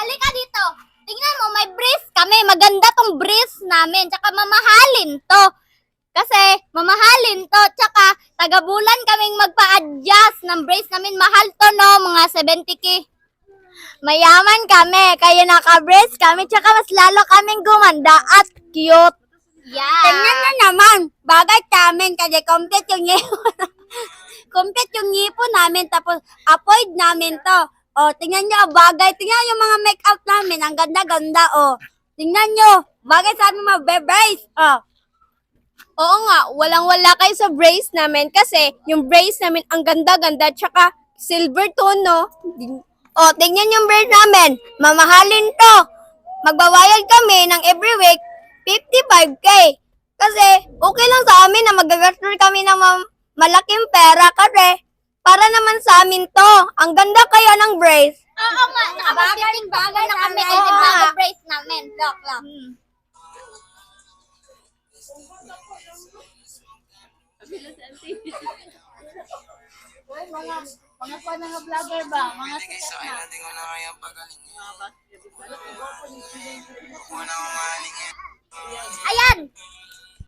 Halika dito. Tingnan mo, may brace kami. Maganda tong brace namin. Tsaka mamahalin to. Kasi mamahalin to. Tsaka taga-bulan kaming magpa-adjust ng brace namin. Mahal to, no? Mga 70k. Mayaman kami. Kaya naka-brace kami. Tsaka mas lalo kaming gumanda at cute. Yeah. Tingnan na naman. Bagay namin kasi complete yung ngipon. Complete yung ngipon namin. Tapos, avoid namin to. O, tingnan nyo, bagay. Tingnan yung mga make-up namin. Ang ganda-ganda, o. Tingnan nyo. Bagay sa aming mga brace. O. Oo nga, walang-wala kayo sa brace namin kasi yung brace namin ang ganda-ganda tsaka silver tone, no? O, tingnan yung brace namin. Mamahalin to. Magbabayad kami ng every week 55k. Kasi, okay lang sa amin na magagastos kami ng malaking pera kasi para naman sa amin to. Ang ganda kaya ng brace. Oo nga. Tsaka Bagay na kami. sa Ay, amin. bago brace namin. Look, look. Mga pa na nga vlogger ba? Mga Sa akin natin ko na kaya pagaling. Huwag mo na kumaling yan. Ayan!